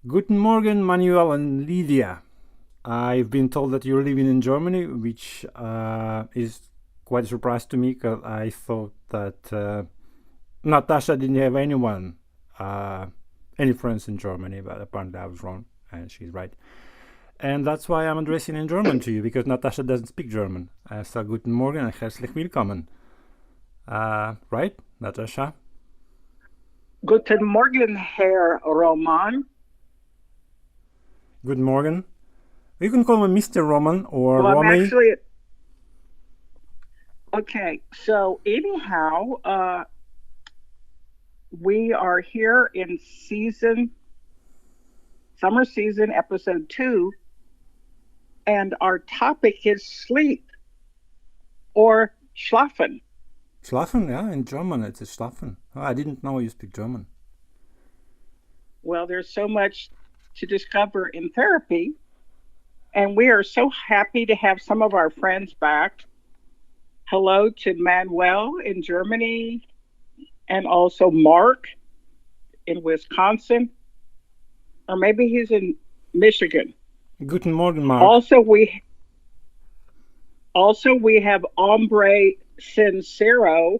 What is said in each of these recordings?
Guten Morgen, Manuel and Lydia. I've been told that you're living in Germany, which is quite a surprise to me because I thought that Natasha didn't have uh, any friends in Germany, but apparently I was wrong, and she's right. And that's why I'm addressing in German to you, because Natasha doesn't speak German. So, guten Morgen und herzlich willkommen. Right, Natasha? Guten Morgen, Herr Roman. Good morning. You can call me Mr. Roman or Well, I'm Romy. actually okay. So, anyhow, we are here in summer season, episode 2, and our topic is sleep or schlafen. Schlafen, yeah, in German it's schlafen. Oh, I didn't know you speak German. Well, there's so much to discover in therapy, and we are so happy to have some of our friends back. Hello to Manuel in Germany, and also Mark in Wisconsin, or maybe he's in Michigan. Guten Morgen, Mark. Also, we have Hombre Sincero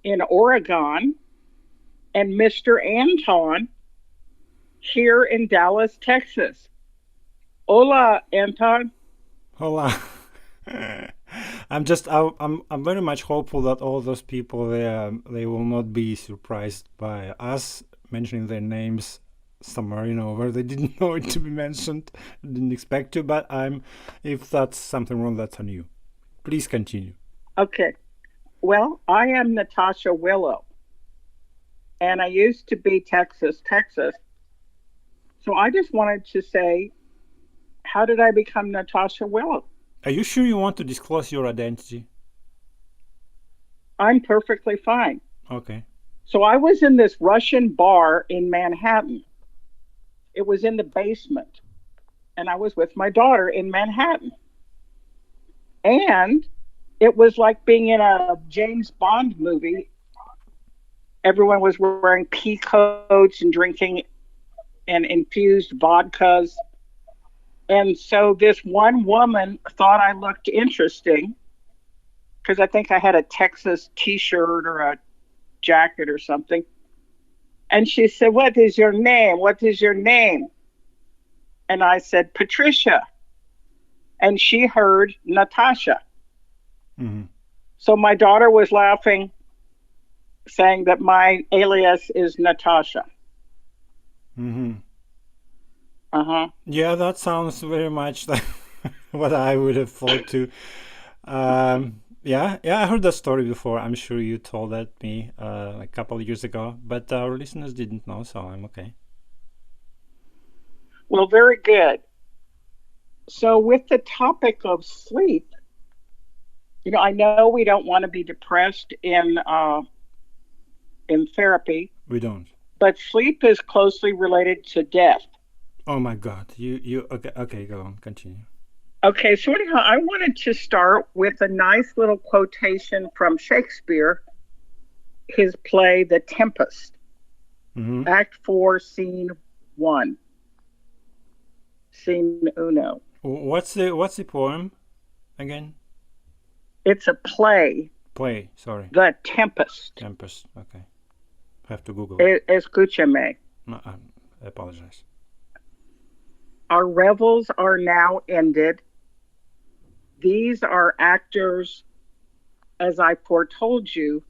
in Oregon and Mr. Anton here in Dallas, Texas. Hola, Anton. Hola. I'm very much hopeful that all those people there they will not be surprised by us mentioning their names somewhere, where they didn't know it to be mentioned, didn't expect to. But if that's something wrong, that's on you. Please continue. Okay. Well, I am Natasha Willow, and I used to be Texas. So I just wanted to say, how did I become Natasha Willow? Are you sure you want to disclose your identity? I'm perfectly fine. Okay. So I was in this Russian bar in Manhattan. It was in the basement, and I was with my daughter in Manhattan. And it was like being in a James Bond movie. Everyone was wearing pea coats and drinking and infused vodkas. And so this one woman thought I looked interesting because I think I had a Texas t shirt or a jacket or something. And she said, "What is your name? What is your name?" And I said, "Patricia." And she heard Natasha. Mm-hmm. So my daughter was laughing, saying that my alias is Natasha. Mm-hmm. Uh huh. Yeah, that sounds very much like what I would have thought too. Yeah, I heard that story before. I'm sure you told that me a couple of years ago, but our listeners didn't know, so I'm okay. Well, very good. So, with the topic of sleep, I know we don't want to be depressed in therapy, We don't. but sleep is closely related to death. Oh my God, you okay, go on, continue. Okay, so anyhow, I wanted to start with a nice little quotation from Shakespeare, his play The Tempest, Mm-hmm. Act 4, Scene 1, Scene Uno. What's the poem again? It's a play, Play. Sorry, The Tempest. Tempest. Okay, have to Google it. Escúchame. No, I apologize. Our revels are now ended. These are actors, as I foretold you,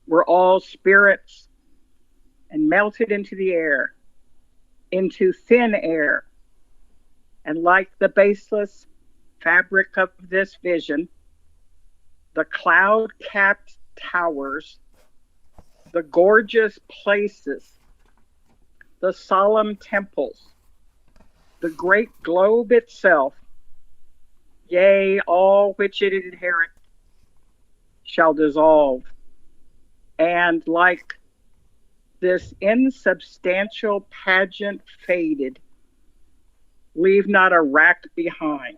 were all spirits and melted into the air, into thin air. And like the baseless fabric of this vision, the cloud capped towers, the gorgeous places, the solemn temples, the great globe itself, yea, all which it inherit, shall dissolve. And like this insubstantial pageant faded, leave not a rack behind.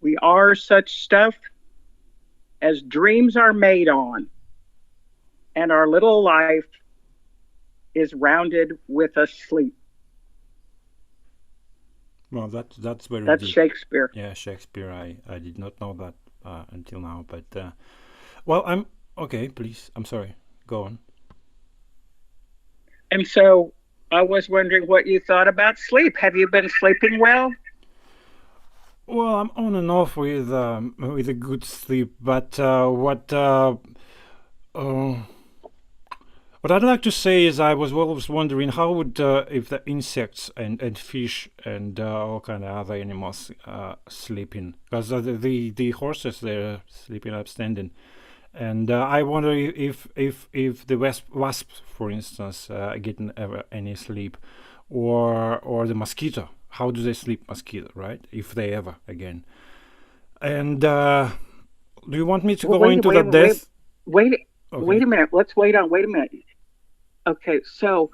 We are such stuff as dreams are made on, and our little life is rounded with a sleep. Well, that's very That's deep. Shakespeare. Yeah, Shakespeare. I did not know that until now. But well, I'm okay. Please, I'm sorry. Go on. And so I was wondering what you thought about sleep. Have you been sleeping well? Well, I'm on and off with a good sleep, but uh, what I'd like to say is I was always wondering how would if the insects and fish and all kind of other animals sleeping, because the horses they're sleeping upstanding, and I wonder if the wasps, for instance, getting ever any sleep, or the mosquito. How do they sleep, mosquito? Right? If they ever again. And do you want me to Well, go into the death? wait, Okay. wait a minute. Let's wait on. Wait a minute. Okay, so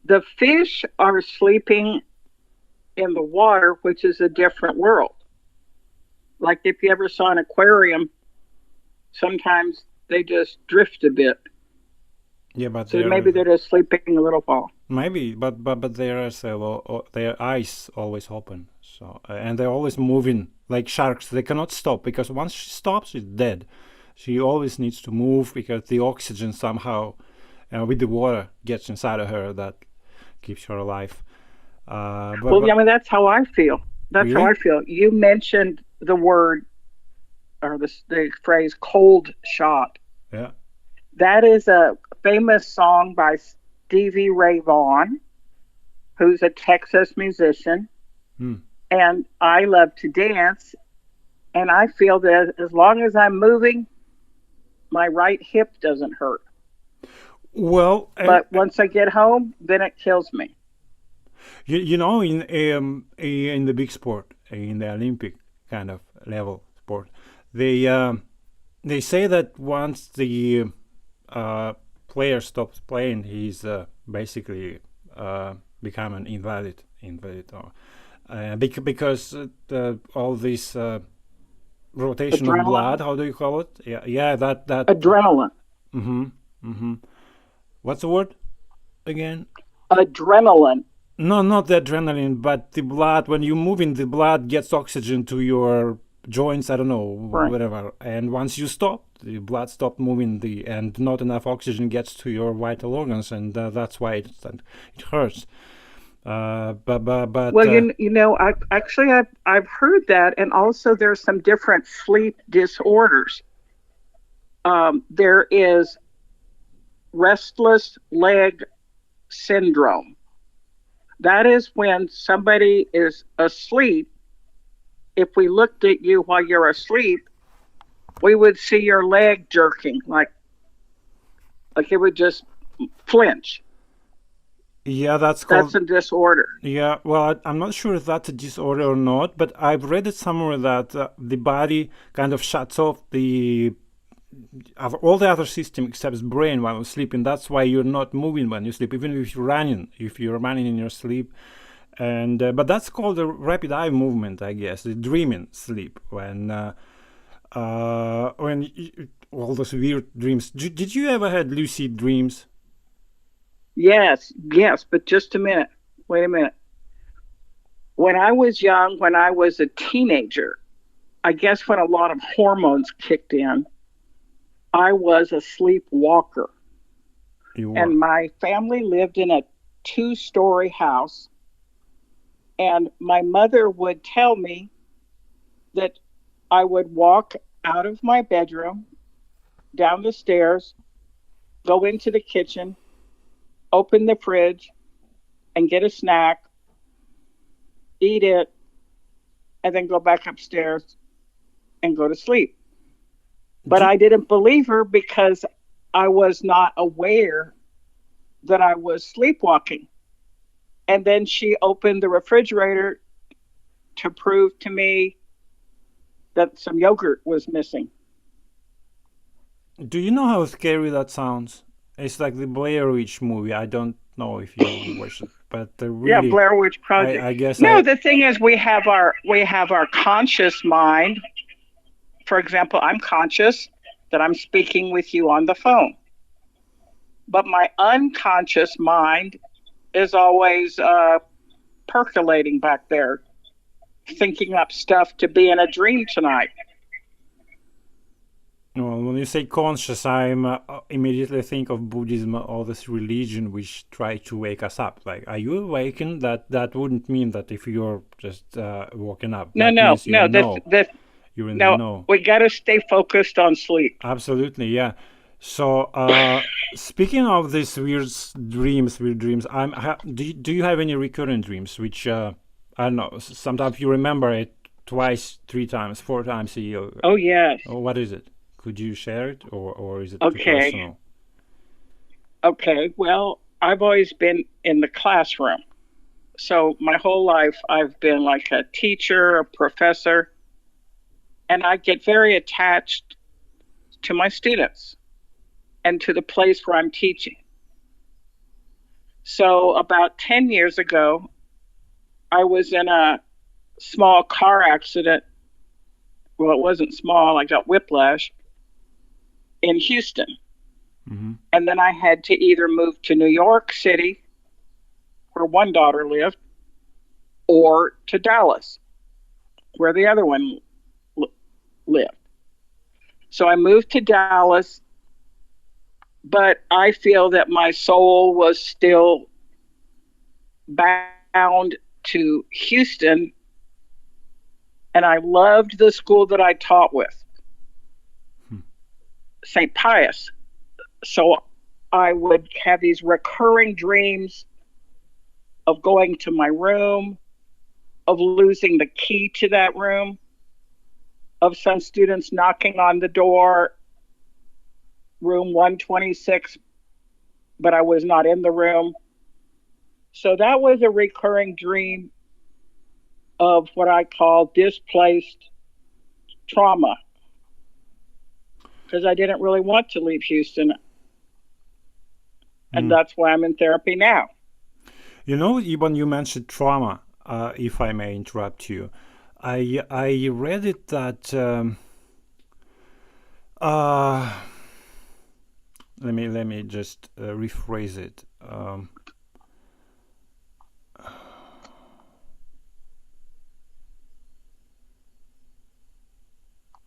the fish are sleeping in the water, which is a different world. Like if you ever saw an aquarium, sometimes they just drift a bit. Yeah, but So maybe they're just sleeping a little while. maybe, but their eyes always open. So and they're always moving like sharks. They cannot stop because once she stops, she's dead. She always needs to move because the oxygen somehow, with the water, gets inside of her that keeps her alive. Well, yeah, I mean, that's how I feel. That's how Really? I feel. You mentioned the word or the phrase cold shot. Yeah. That is a famous song by Stevie Ray Vaughan, who's a Texas musician. Hmm. And I love to dance. And I feel that as long as I'm moving, my right hip doesn't hurt. Well, But once I get home, then it kills me. you know, in the big sport, in the Olympic kind of level sport, they they say that once the player stops playing, he's basically become an invalid, or because all this rotation of blood. Adrenaline. How do you call it? Yeah, yeah. That. Adrenaline. Mm-hmm. Mm-hmm. What's the word again? Adrenaline. No, not the adrenaline, but the blood. When you move in, the blood gets oxygen to your joints. I don't know, Right. whatever. And once you stop, the blood stops moving, and not enough oxygen gets to your vital organs, and that's why it hurts. But Well, I've heard that, and also there's some different sleep disorders. There is restless leg syndrome. That is when somebody is asleep. If we looked at you while you're asleep, we would see your leg jerking, like it would just flinch. yeah, that's That's called. a disorder. Yeah, well, I'm not sure if that's a disorder or not, but I've read it somewhere that the body kind of shuts off all the other system except brain while you're sleeping. That's why you're not moving when you sleep, even if you're running in your sleep. And but that's called the rapid eye movement, I guess, the dreaming sleep all those weird dreams. Did you ever had lucid dreams? Yes, yes, but just a minute. Wait a minute. When I was young, when I was a teenager, I guess when a lot of hormones kicked in, I was a sleepwalker. You were. And my family lived in a 2-story house. And my mother would tell me that I would walk out of my bedroom, down the stairs, go into the kitchen, open the fridge, and get a snack, eat it, and then go back upstairs and go to sleep. But I didn't believe her because I was not aware that I was sleepwalking. And then she opened the refrigerator to prove to me that some yogurt was missing. Do you know how scary that sounds? It's like the Blair Witch movie. I don't know if you watched it, but Yeah, really, Blair Witch Project. I guess No, the thing is we have our conscious mind. For example, I'm conscious that I'm speaking with you on the phone. but my unconscious mind is always percolating back there, thinking up stuff to be in a dream tonight. Well, when you say conscious, I'm immediately think of Buddhism or this religion which try to wake us up. Like, are you awakened? That wouldn't mean that if you're just waking up. No, That no, means you no. know. This, You're in the no. know. We got to stay focused on sleep. Absolutely, yeah. So, speaking of these weird dreams, do you have any recurrent dreams which I don't know? Sometimes you remember it twice, 3 times, 4 times a year. Oh yes. Oh, what is it? Could you share it, or is it too Okay. personal? Okay. Well, I've always been in the classroom. So my whole life I've been like a teacher, a professor, and I get very attached to my students and to the place where I'm teaching. So about 10 years ago, I was in a small car accident. Well, it wasn't small, I got whiplash in Houston. Mm-hmm. And then I had to either move to New York City, where one daughter lived, or to Dallas, where the other one lived. So I moved to Dallas, but I feel that my soul was still bound to Houston, and I loved the school that I taught with, St. Pius. So I would have these recurring dreams of going to my room, of losing the key to that room, of some students knocking on the door, room 126, but I was not in the room. So that was a recurring dream of what I call displaced trauma, because I didn't really want to leave Houston. And that's why I'm in therapy now. You know, when you mentioned trauma, if I may interrupt you, I read it that let me just rephrase it.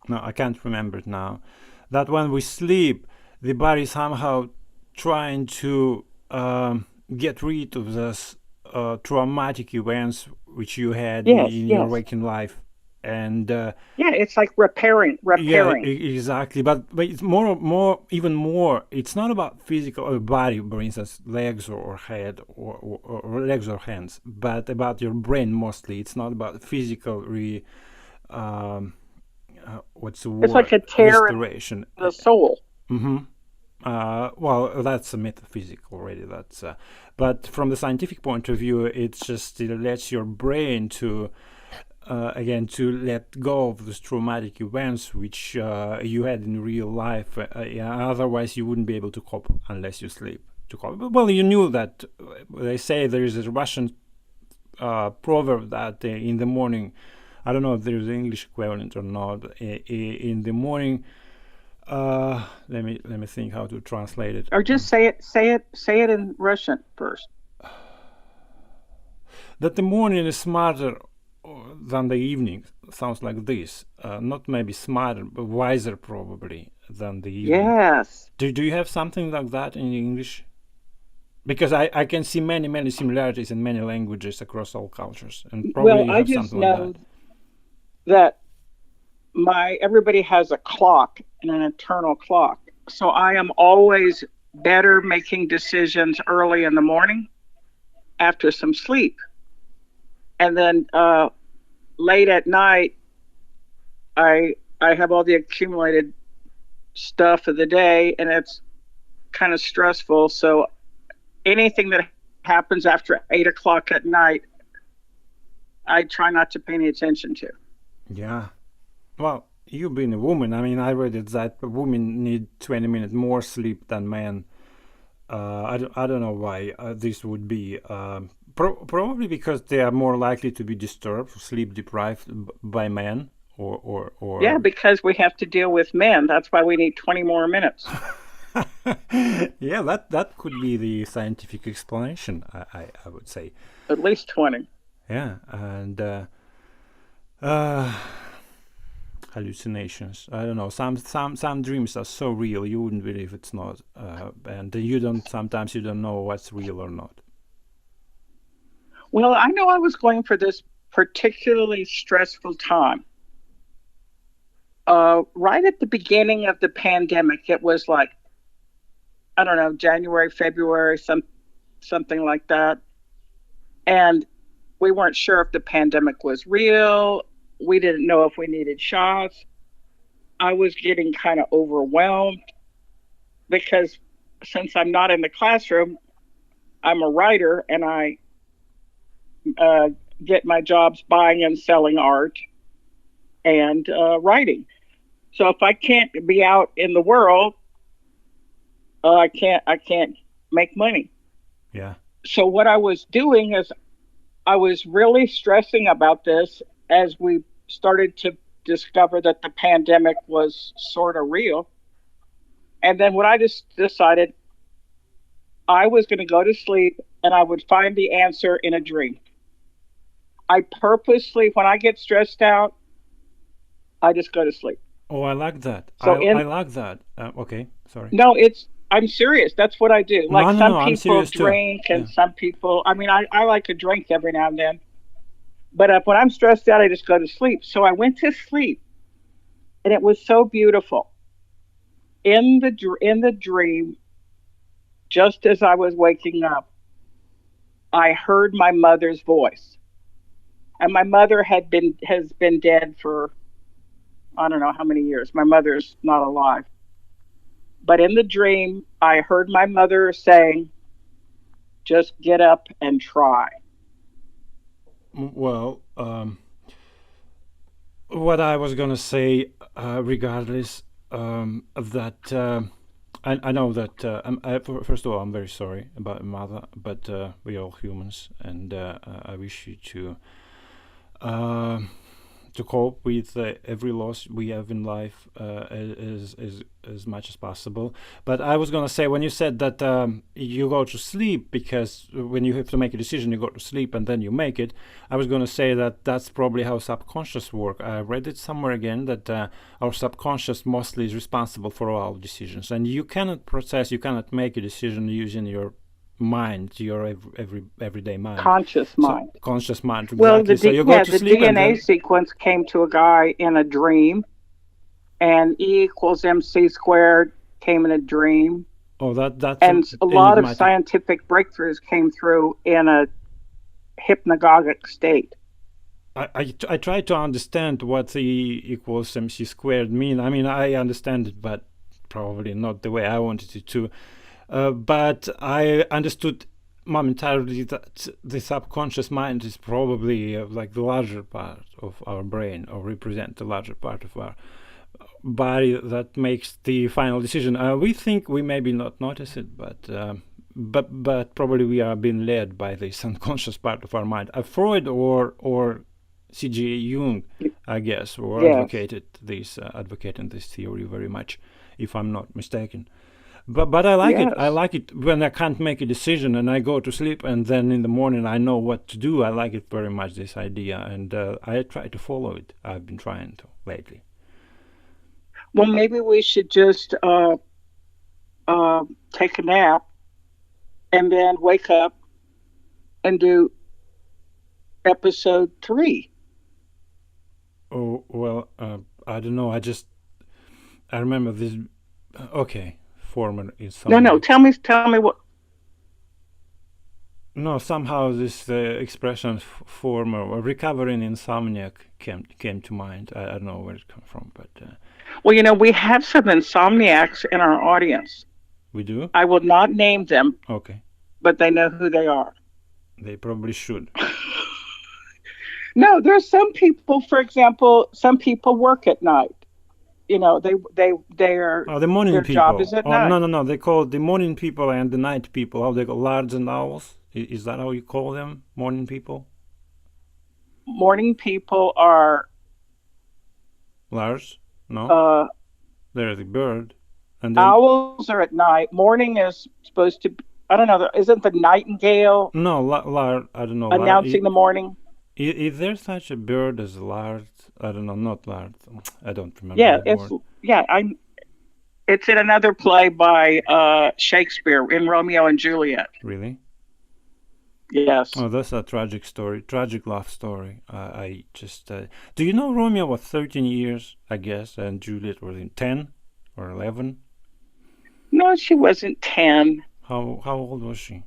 No, I can't remember it now. That when we sleep, the body somehow trying to get rid of those traumatic events which you had in your waking life, and yeah, it's like repairing. Yeah, exactly. But it's even more. It's not about physical or body, for instance, legs or head or legs or hands, but about your brain mostly. It's not about physical what's the word? It's like a tear restoration. In the soul. Mm-hmm. Well, that's a metaphysical already. That's but from the scientific point of view, it just lets your brain to again to let go of those traumatic events which you had in real life. Otherwise, you wouldn't be able to cope unless you sleep. To cope. Well, you knew that they say there is a Russian proverb that in the morning. I don't know if there's an English equivalent or not. In the morning, let me think how to translate it. Or just say it in Russian first. That the morning is smarter than the evening. Sounds like this. Not maybe smarter, but wiser probably than the evening. Yes. Do you have something like that in English? Because I can see many similarities in many languages across all cultures, and probably you have something like that everybody has a clock and an internal clock. So I am always better making decisions early in the morning after some sleep. And then late at night, I have all the accumulated stuff of the day, and it's kind of stressful. So anything that happens after 8 o'clock at night, I try not to pay any attention to. Yeah. Well, you being a woman, I mean, I read it that women need 20 minutes more sleep than men. I don't know why this would be. Probably because they are more likely to be disturbed, sleep deprived by men, or. Yeah, because we have to deal with men. That's why we need 20 more minutes. Yeah, that could be the scientific explanation. I would say. At least 20. Yeah, and uh, hallucinations. I don't know. Some dreams are so real you wouldn't believe it's not, and you don't. Sometimes you don't know what's real or not. Well, I know I was going for this particularly stressful time. Right at the beginning of the pandemic, it was like, I don't know, January, February, something like that. And we weren't sure if the pandemic was real. We didn't know if we needed shots. I was getting kind of overwhelmed because since I'm not in the classroom, I'm a writer and I uh, get my jobs buying and selling art and writing. So if I can't be out in the world, I can't make money. Yeah. So what I was doing is I was really stressing about this as we started to discover that the pandemic was sort of real. And then what I just decided I was going to go to sleep and I would find the answer in a dream. I purposely, when I get stressed out, I just go to sleep. Oh, I like that. So I in like that. Okay, sorry. no, it's I'm serious. That's what I do. Like No, no, some no. I'm people serious too. drink and Yeah. some people, I mean, I like to drink every now and then. But when I'm stressed out, I just go to sleep. So I went to sleep and it was so beautiful. In the dream, just as I was waking up, I heard my mother's voice. And my mother has been dead for I don't know how many years. My mother's not alive. But in the dream, I heard my mother saying, just get up and try. Well, what I was gonna say, regardless, that I know that. First of all, I'm very sorry about my mother, but we're all humans, and I wish you uh, to cope with every loss we have in life as much as possible. But I was gonna say when you said that you go to sleep because when you have to make a decision, you go to sleep and then you make it. I was gonna say that that's probably how subconscious work. I read it somewhere again that our subconscious mostly is responsible for all decisions, and you cannot process, you cannot make a decision using your mind, your everyday mind. Conscious So mind. conscious mind, Well, exactly. So you go to the sleep and DNA then sequence came to a guy in a dream, and E equals MC squared came in a dream, oh, that's and a lot of enigmatic. scientific breakthroughs came through in a hypnagogic state. I try to understand what E equals MC squared mean. I mean, I understand it, but probably not the way I wanted it to. But I understood momentarily that the subconscious mind is probably like the larger part of our brain, or represent the larger part of our body that makes the final decision. We think we maybe not notice it, but probably we are being led by this unconscious part of our mind. Freud or C.G. Jung, I guess, or Yes. advocating this theory very much, if I'm not mistaken. But I like it. I Yes. like it when I can't make a decision and I go to sleep, and then in the morning I know what to do. I like it very much, this idea, and I try to follow it. I've been trying to lately. Well, maybe we should just uh, take a nap and then wake up and do episode 3. Oh well, I don't know. I remember this. Okay, former No, no. insomniac. Tell me what. No, somehow this expression former or recovering insomniac came to mind. I don't know where it came from, but Well, we have some insomniacs in our audience. we do. I will not name them, Okay, but they know who they are. they probably should. No, there's some people, for example, some people work at night. They are Oh, the morning their job people. is at Oh, no, night. no, no. They call it the morning people and the night people. How they call lords and owls? Is that how you call them? Morning people? Morning people are Lars? No? uh They're the bird. And then Owls are at night. Morning is supposed to. I don't know. Isn't the nightingale no, I don't know, announcing the morning? is there such a bird as lard? I don't know, not lard. I don't remember Yeah, the it's word. yeah. I It's in another play by Shakespeare in Romeo and Juliet. Really? Yes. Oh, that's a tragic story, tragic love story. I just do you know Romeo was 13 years, I guess, and Juliet was in 10 or 11. No, she wasn't 10. How old was she?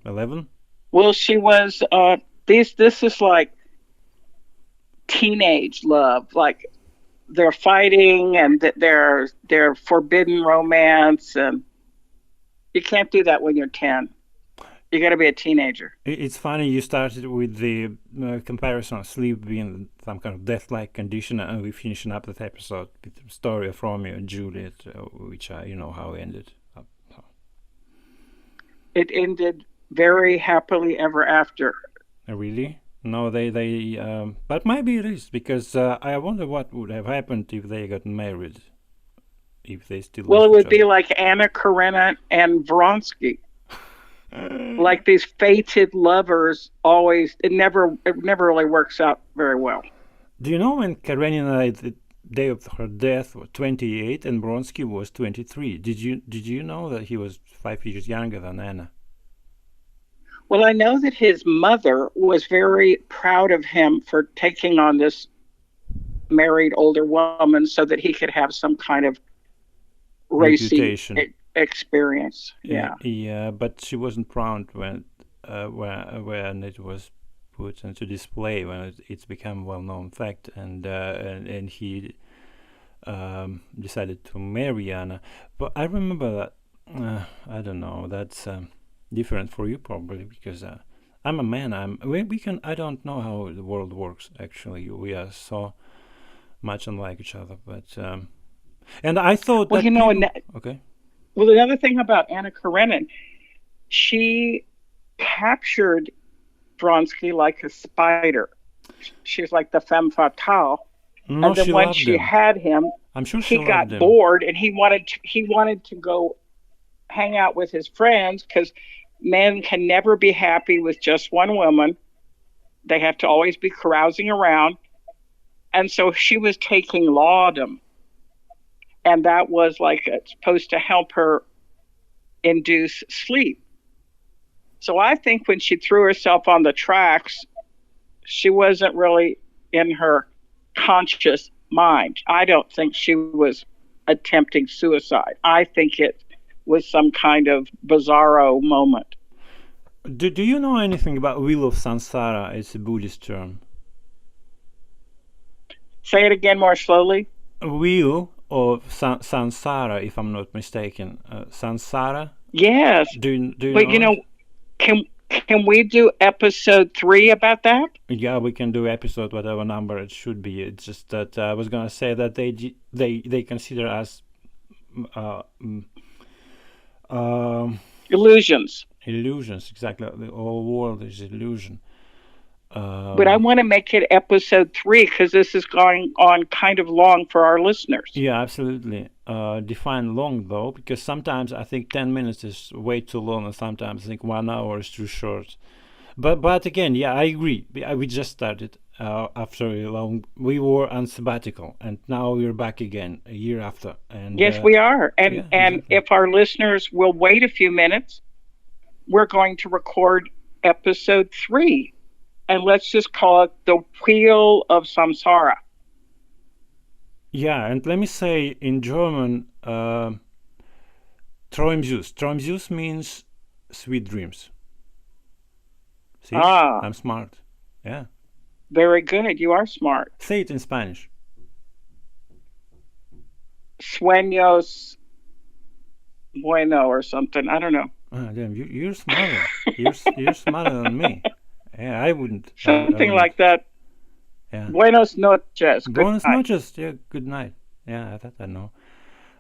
11? Well, she was this is like teenage love. Like they're fighting and they're forbidden romance, and you can't do that when you're 10. You got to be a teenager. It's funny you started with the comparison of sleep being some kind of death-like condition, and we're finishing up that episode with the story of Romeo and Juliet, which you know how it ended. It ended very happily ever after. Really? No, but maybe it is because I wonder what would have happened if they got married, if they still Well, it love each would be other. like Anna Karenina and Vronsky. Like these fated lovers always it never really works out very well. Do you know when Karenina, the day of her death, was 28 and Bronsky was 23? Did you know that he was 5 years younger than Anna? Well, I know that his mother was very proud of him for taking on this married older woman so that he could have some kind of racy Reputation. experience. Yeah. Yeah, but she wasn't proud when it was put into display, when it's become well-known fact, and he decided to marry Anna. But I remember that. I don't know. That's different for you probably because I'm a man. We can. I don't know how the world works. Actually, we are so much unlike each other. But and I thought Well, that people. Okay. well, another thing about Anna Karenina, she captured Vronsky like a spider. She's like the femme fatale. No, And then she once loved she him. had him, I'm sure she he loved got him. bored and he wanted to go hang out with his friends because men can never be happy with just one woman. They have to always be carousing around. And so she was taking laudanum, and that was like supposed to help her induce sleep. So I think when she threw herself on the tracks, she wasn't really in her conscious mind. I don't think she was attempting suicide. I think it was some kind of bizarro moment. Do you know anything about Wheel of Sansara? It's a Buddhist term. Say it again more slowly. Wheel of Sansara, if I'm not mistaken. Sansara? Yes, Do you but know it? can we do episode 3 about that? Yeah, we can do episode whatever number it should be. It's just that I was gonna say that they consider us uh, mm, Illusions. illusions. Exactly, the whole world is illusion. But I want to make it episode 3 because this is going on kind of long for our listeners. Yeah, absolutely. Define long though, because sometimes I think 10 minutes is way too long, and sometimes I think 1 hour is too short. But again, yeah, I agree. We just started after a long. We were on sabbatical, and now we're back again a year after. And Yes, we are. yeah, And exactly. if our listeners will wait a few minutes, we're going to record episode 3. And let's just call it the Wheel of Samsara. Yeah, and let me say in German, Träumsus. Träumsus means sweet dreams. See, Ah, I'm smart. Yeah. very good. You are smart. Say it in Spanish. Sueños bueno or something. I don't know. Damn, you're smarter. You're smarter than me. Yeah, I wouldn't. I Something wouldn't. like that. Yeah. Buenos noches. Good Buenas night. noches. Yeah, good night. Yeah, that I know.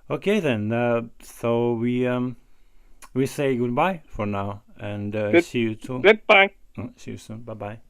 Okay then. So we say goodbye for now, and Good, see you too. goodbye. See you soon. Bye bye.